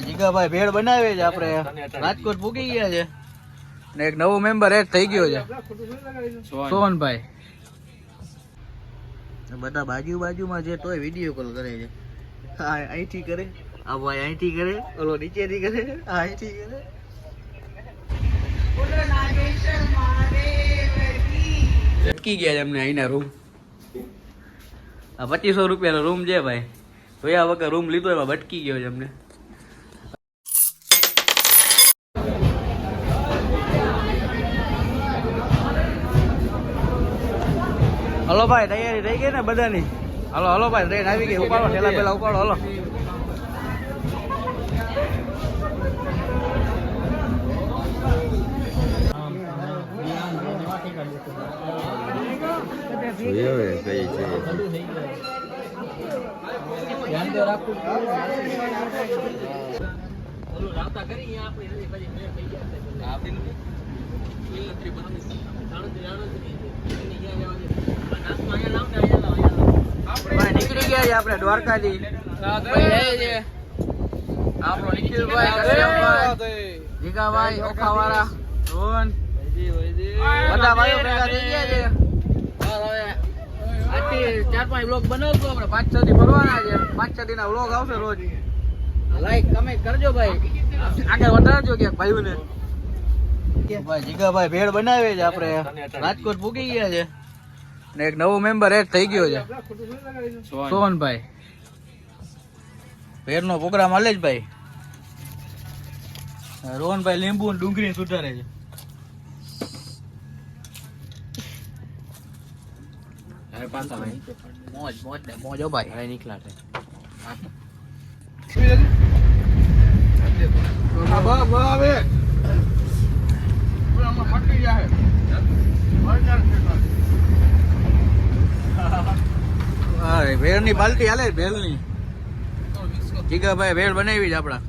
જીગાભાઈ ભેળ બનાવે છે. આપણે રાજકોટ પૂકી ગયા છે ને એક નવો મેમ્બર એડ થઈ ગયો છે, સોહનભાઈ. બધા બાજુમાં છે તોય વિડીયો કોલ કરે છે. અહીંથી કરે, આ ભાઈ અહીંથી કરે, ઓલો નીચેથી કરે, અહીંથી કરે. અટકી ગયા છે અમને અહીંના રૂમ. આ 2500 રૂપિયાનો રૂમ છે ભાઈ. જોયા વગર રૂમ લીધો એમાં ભટકી ગયો છે અમને. હલો ભાઈ, તૈયારી થઈ ગઈ ને બધાની? હલો હલો ભાઈ, ટ્રેન આવી ગઈ. ઉપાડો, ઠેલા પેલા ઉપાડો. હલો નીકળી ગયા છે આપણે દ્વારકાથી. આપણો નિખિલભાઈ, જીગાભાઈ, ઓખાવાળા, રોહન, બધા ભાઈઓ ભેગા થઈ ગયા છે. આજથી 4-5 વ્લોગ બનાવશું આપણે. 5-6 દી ફરવાના છે. 5-6 દીના વ્લોગ આવશે રોજ. લાઈક કમેન્ટ કરજો ભાઈ, આગળ વધારજો ક્યાંક ભાઈઓને. ભાઈ જીગાભાઈ ભેળ બનાવે છે. આપણે રાજકોટ પૂકી ગયા છે ને એક નવો મેમ્બર એડ થઈ ગયો છે, સોહનભાઈ. ભેળનો પ્રોગ્રામ હાલે જ ભાઈ. રોહનભાઈ લીંબુ અને ડુંગળી સુધારે છે. મોજ મોજ ને મોજ ભાઈ. હવે નીકળા છે. ભેળ ની બાલટી હાલે. ભેળ ની જીગાભાઈ ભેળ બનાવી છે આપડા.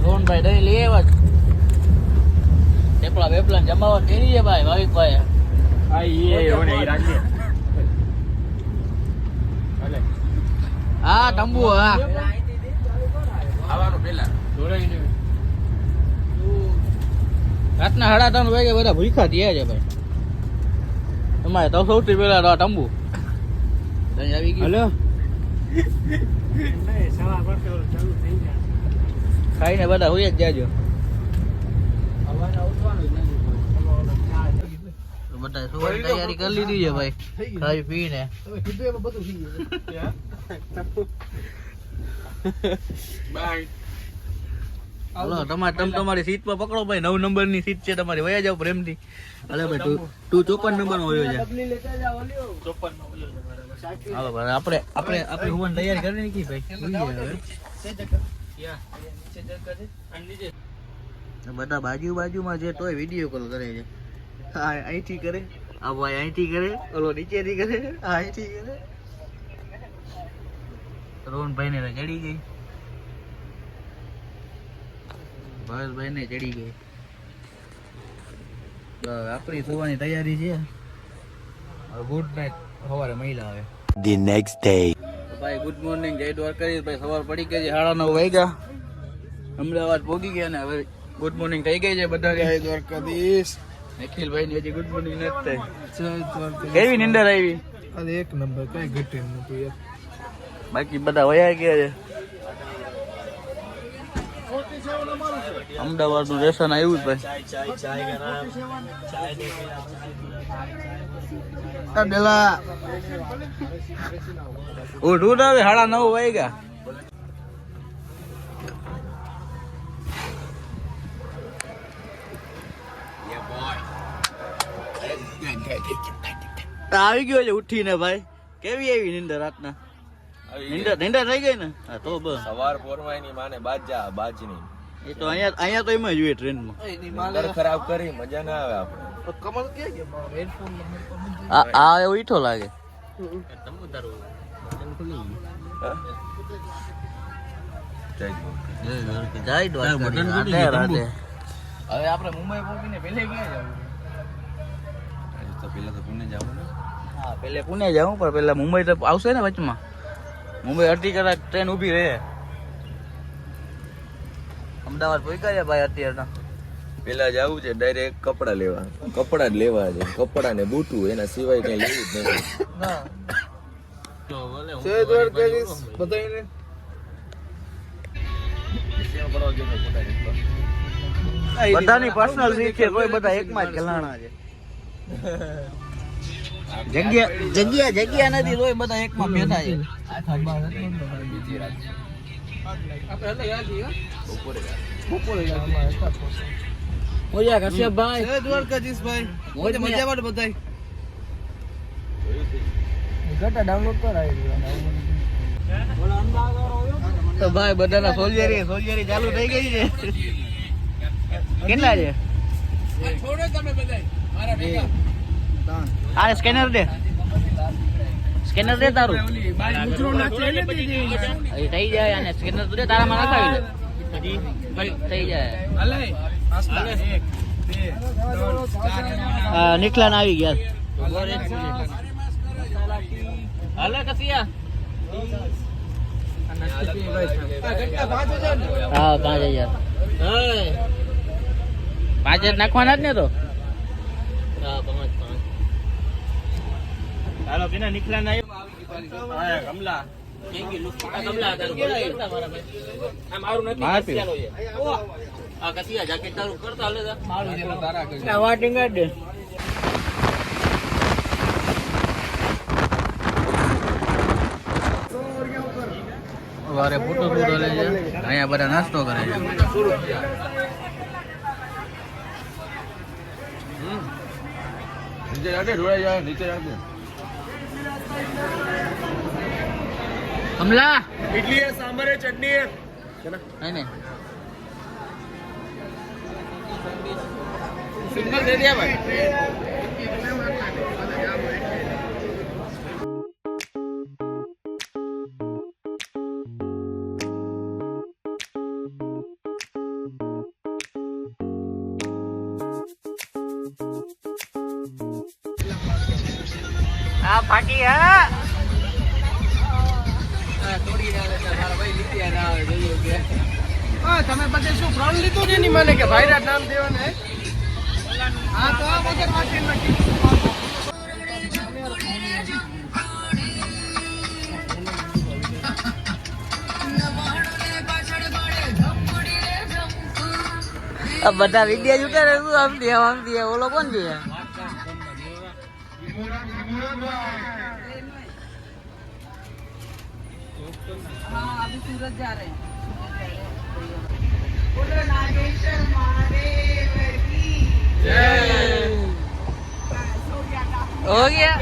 રોહનભાઈ દહીં લઈ આવ્યા. થેપલા વેપલા જમાવટ કરી છે ભાઈ ભાવિકભાઈ. હા તંબુ. હા રાતના 3:30 વાગે બધા ભૂખા થયા છે ભાઈ. તમારે તો સૌથી પેલા તંબુ આવી ગયું. ખાઈને બધા હોય જ જાજો. બધા સુવાની તૈયારી કરી લીધી છે ભાઈ, ખાઈ પીને. હલો તમારી સીટ પર પકડો ભાઈ. 9 નંબરની સીટ છે તમારી. વયા જાવ પ્રેમથી. અલે ભાઈ તું 54 નંબર માં હોયો છે. હાલો ભાઈ, આપણે હોવાની તૈયારી કરી નાખી ભાઈ. બધા બાજુમાં છે તોય વિડીયો કોલ કરે છે. અહીંથી કરે, આ ભાઈ અહીંથી કરે, ઓલો નીચેથી કરે, અહીંથી કરે. રોહનભાઈ ને ચડી ગઈ, ભાઈ ને ચડી ગઈ. આપણી સુવાની તૈયારી છે. Good night. સવારે મહિલા આવે. The next day. ભાઈ ગુડ મોર્નિંગ, જય દ્વારકાધીશ ભાઈ. સવાર પડી ગઈ છે, 9:30 વાગ્યા. અમદાવાદ પહોંચી ગયા ને હવે ગુડ મોર્નિંગ થઈ ગઈ છે બધા. જય દ્વારકાધીશ. નિખિલભાઈ ની હજી ગુડ મોર્નિંગ નથી થઈ. કેવી નિંદર આવી? અરે એક નંબર, કઈ ઘટે નતું યાર. બાકી બધા વયા ગયા છે. અમદાવાદ નું રેશન આવ્યું ભાઈ. ઉઠું ને 9:30 વાગ્યા. આવી ગયો છે ઉઠીને ભાઈ. કેવી આવી નિંદર રાતના? નિંદર થઈ ગઈ ને? હા તો બસ. સવાર પોરમાય ની માને બાજની એ તો અહીંયા તો એમ જ હોય ટ્રેનમાં. નિંદર ખરાબ કરી મજા ના આવે આપણે. કમલ કે આ એવો ઈઠો લાગે. હવે આપણે મુંબઈ પહોંચીને પેલે ક્યાં જવું? તો પેલા તો પુણે જવું ને. હા પેલે પુણે જાઉં પણ પેલા મુંબઈ તો આવશે ને વચમાં. મુંબઈ 8 કલાક ટ્રેન ઊભી રહે. અમદાવાદ પહોંચ્યા છે ભાઈ અત્યારે. પેલા જવું છે ડાયરેક્ટ કપડા લેવા. કપડા જ લેવા છે. કપડા ને બૂટું એના સિવાય કઈ લેવું જ નથી. બતાવીને બધાની પર્સનલ રીત છે, કોઈ બધા એકમાં જ ગલાણા છે. જગ્યા નથી, કોઈ બધા એકમાં બેઠા છે. મોજા કશ્યપભાઈ, જય દ્વારકાધીશભાઈ. મોજ મજામાં બધાય. તો ભાઈ બધાના સોલ્જરી ચાલુ થઈ ગઈ છે. કેટલા છે? આ સ્કેનર દે તારું. અહીં થઈ જાય અને સ્કેનર તું દે, તારામાં નખાવી દે. થઈ જાય. નિકલાન આવી ગયા. હાલે કસિયા. હા 5000. 5000 નાખવાના જ ને તો. હા 5. હાલો બિના નિકલા ના આવ્યો. કમલા કેંગી લુક કમલા તારું કરતા મારા ભાઈ. આ મારું નથી કસિયાનો છે. આ કસિયા જાકેટ તારું કરતા લે મારું છે તારા કરી. આ વાટિંગ કાઢ દે. વારે ફોટો ફોટો લે છે. અહીંયા બધા નાસ્તો કરે છે. નીચે જાડે ઢોળાઈ જાય નીચે જાડે. કમલા ઇડલી है, सांभर है, चटनी है. नहीं सिंपल दे दिया भाई. આ ફાટી હા. તમે પછી શું ફ્રોન લીધું છે? મને કે ભાઈરાજ નામ દેવાનું હે. હા તો આ વગર પાછી નાખી. બધા વિડિયા જો કરે શું આમ દે ઓલો કોણ છે? हाँ अभी सूरत जा रहे हैं. हो गया.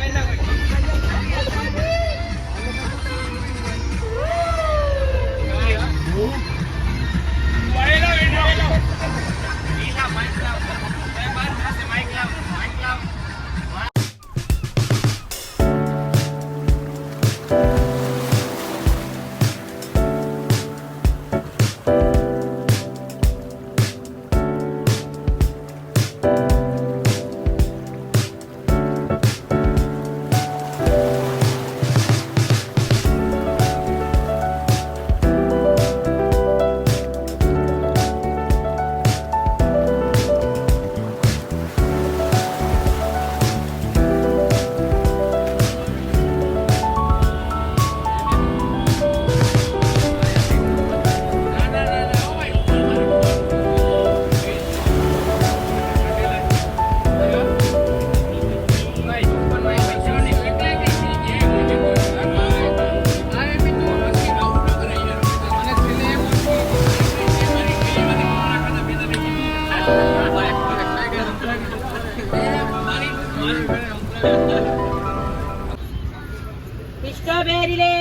સ્ટ્રોબેરી લે.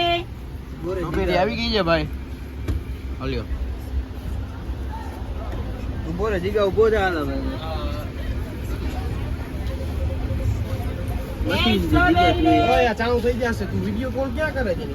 સ્ટ્રોબેરી આવી ગઈ છે ભાઈ. હલ્યો ઉભો રે જીગા, ઉભો રે. હાલ હવે સ્ટ્રોબેરી લે. ઓય ચાલુ થઈ જશે. તું વિડિયો કોલ ક્યાં કરે છે?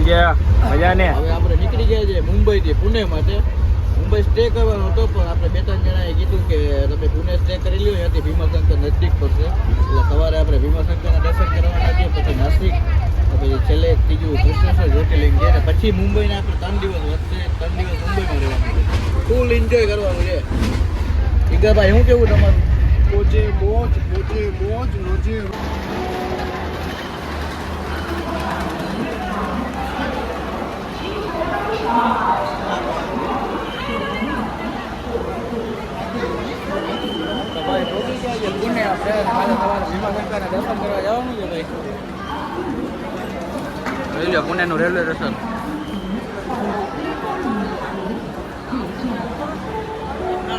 ગયા મજા ને હવે આપણે નીકળી ગયા છે મુંબઈ થી પુણે માટે. મુંબઈ સ્ટે કરવાનો હતો પણ આપણે 2-3 જણાએ કીધું કે તમે પુણે સ્ટે કરી લ્યો, ત્યાંથી ભીમાશંકર નજીક પડશે. એટલે સવારે આપણે ભીમાશંકરના દર્શન કરવાના છે, પછી નાસિક, પછી છેલ્લે ત્રીજું કૃષ્ણેશ્વર જ્યોતિર્લિંગ છે, અને પછી મુંબઈના આપણે 3 દિવસ વધશે. 3 દિવસ મુંબઈમાં રહેવાનું છે, ફૂલ એન્જોય કરવાનું છે. ઈગાભાઈ શું કેવું તમારું? મોજે મોજ રોજે તો ભાઈ પહોંચી ગયા છે પુણે આપણે. કાલે સવારે ભીમાશંકરના દર્શન કરવા જવાનું છે ભાઈ. જોઈ લો પુણેનું રેલવે સ્ટેશન.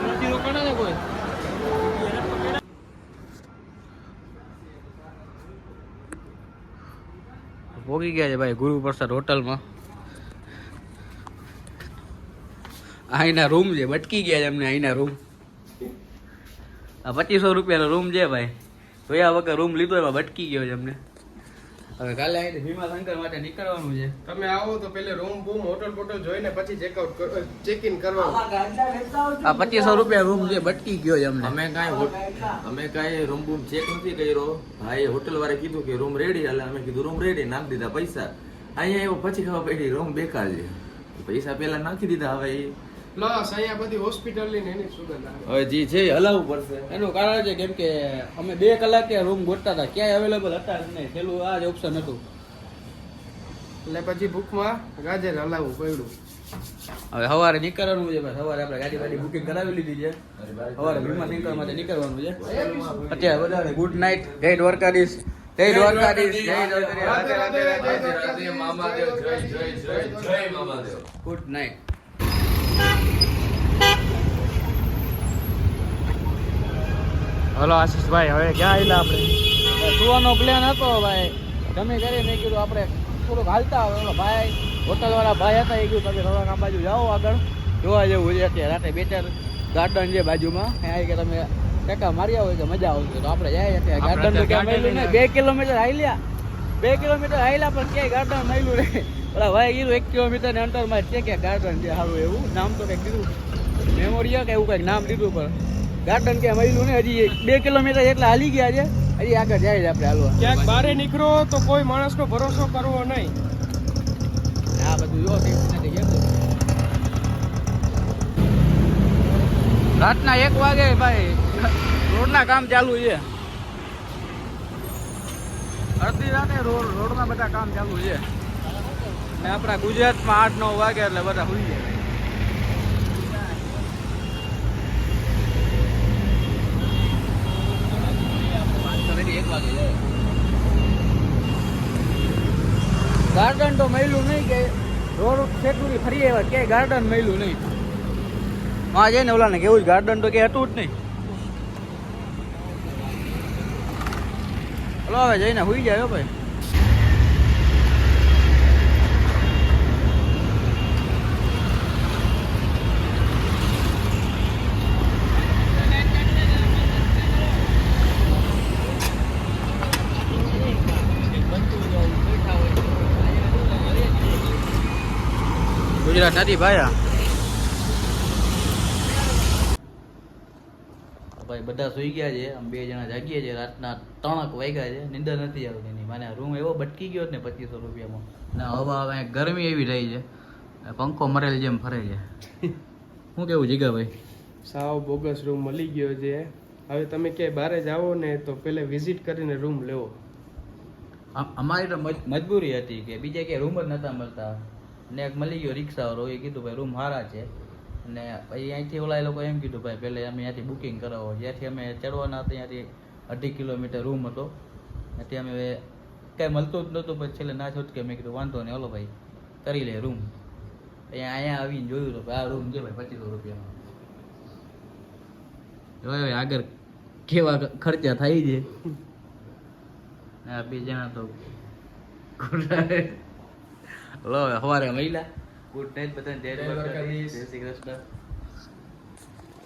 નથી રોકાણા ને કોઈ? પહોંચી ગયા છે ભાઈ ગુરુપ્રસાદ હોટલમાં. અહીંના રૂમ છે, બટકી ગયા છે અમને અહીંના રૂમ. આ 2500 રૂપિયાનો રૂમ છે ભાઈ. જોયા વગર રૂમ લીધો એમાં બટકી ગયો છે અમને. હવે કાલે અહીંથી ભીમાશંકર માટે નીકળવાનું છે. તમે આવો તો પેલે રૂમ બૂમ હોટલ બોટલ જોઈને પછી ચેક ઇન કરવાનું. આ 2500 રૂપિયા રૂમ છે, બટકી ગયો છે અમને. અમે કાંઈ રૂમ બૂમ ચેક નથી કર્યો. ભાઈ હોટલ વાળે કીધું કે રૂમ રેડી, એટલે અમે કીધું રૂમ રેડી, નાખી દીધા પૈસા. અહીંયા એવો પછી ખબર પડી રૂમ બેકાર છે. પૈસા પેલા નાખી દીધા. હવે પ્લસ અહીંયા બધી હોસ્પિટલની ને એની સુગંધ આવે. હવે જે છે એ હલાવવું પડશે. એનું કારણ છે કેમ કે અમે 2 કલાક ત્યાં રૂમ ગોતતા હતા, ક્યાંય અવેલેબલ હતા જ નહીં. છેલ્લું આ જ ઓપ્શન હતું. એટલે પછી ભૂખમાં ગાજર હલાવવું પડ્યું. હવે સવારે નીકળવાનું છે ભાઈ. સવારે આપણે ગાડી બુકિંગ કરાવી લીધી છે. સવારે ભીમાશંકર માટે નીકળવાનું છે. અત્યારે બધાને ગુડ નાઇટ, જય દ્વારકાધીશ, જય દ્વારકાધીશ, જય દ્વારકાધીશ, મામાદેવ, જય Mamadev. Good night. Hello Ashishbhai, હવે ક્યાં આવેલા આપણે? સુવાનો પ્લાન હતો ભાઈ. ગમે કરી મેં કીધું આપણે થોડુંક હાલતા આવે. ઓલો ભાઈ હોટલવાળા ભાઈ હતા, એ કીધું તમે રવાના બાજુ જાઓ, આગળ જોવા જેવું છે. અત્યારે રાતે 2-4 ગાર્ડન છે બાજુમાં. ત્યાં કે તમે ટેકા માર્યા હોય કે મજા આવશે. તો આપણે જાય અત્યારે ગાર્ડન તો ક્યાં મળ્યું નહીં. 2 કિલોમીટર હાલ્યા, 2 કિલોમીટર હાલ્યા પણ ક્યાંય ગાર્ડન મળ્યું નહીં. ઓલા ભાઈ કીધું 1 કિલોમીટરની અંતરમાં છે કે ગાર્ડન છે સારું એવું. નામ તો કંઈક કીધું, મેમોરિયા કે એવું કંઈક નામ દીધું, પણ ગાર્ડન ક્યાં મળ્યું ને. હજી 2 કિલોમીટર એટલા હાલી ગયા છે, હજી આગળ જાય છે આપણે હાલવા. ક્યાંક બારે નીકળો તો કોઈ માણસનો ભરોસો કરવો નહીં. આ બધું જો રાતના 1 વાગે ભાઈ રોડના કામ ચાલુ છે. અડધી રાતે રોડમાં બધા કામ ચાલુ છે. ને આપણા ગુજરાતમાં 8-9 વાગે એટલે બધા સુઈ જાય. ગાર્ડન તો મળ્યું નહીં, કે રોડ સેટુરી ફરી આવ્યા, ક્યાંય ગાર્ડન મળ્યું નહીં. માં જઈને ઓલા ને કેવું ગાર્ડન તો કે હતું જ નહીં. હલો હવે જઈને સુઈ જાય ભાઈ. ગુજરાત નથી ભાઈ. ભાઈ બધા સુઈ ગયા છે, આમ 2 જણા જાગીએ છે. રાતના 3 વાગ્યા છે, નીંદર નથી આવતી એની. મને રૂમ એવો બટકી ગયો ને 2500 રૂપિયામાં. ને હવા હવે ગરમી એવી થઈ છે, પંખો મરેલ જેમ ફરે છે. શું કેવું જીગાભાઈ? સાવ બોગસ રૂમ મળી ગયો છે. હવે તમે ક્યાંય બહાર જાઓ ને તો પહેલે વિઝિટ કરીને રૂમ લેવો. અમારી તો મજબૂરી હતી કે બીજે ક્યાંય રૂમ જ નહોતા મળતા. ને એક મળી ગયો રિક્ષાવાળો, એ કીધું ભાઈ રૂમ સારા છે. અને પછી અહીંથી ઓલા એ લોકો એમ કીધું ભાઈ પહેલે અમે ત્યાંથી બુકિંગ કરાવો. જ્યાંથી અમે ચડવાના હતા ત્યાંથી 2.5 કિલોમીટર રૂમ હતો. ત્યાંથી અમે કાંઈ મળતું જ નહોતું. પછી છેલ્લે ના છૂટકે મેં કીધું વાંધો નહીં, હલો ભાઈ કરી લે રૂમ. અહીંયા આવીને જોયું તો આ રૂમ છે ભાઈ 2500 રૂપિયામાં. જોયો આગળ કેવા ખર્ચા થાય છે. આ 2 જણા તો હલો સવારે મહિલા. ગુડ નાઇટ બધાને, જય દ્વારકાધીશ, જય શ્રી કૃષ્ણ.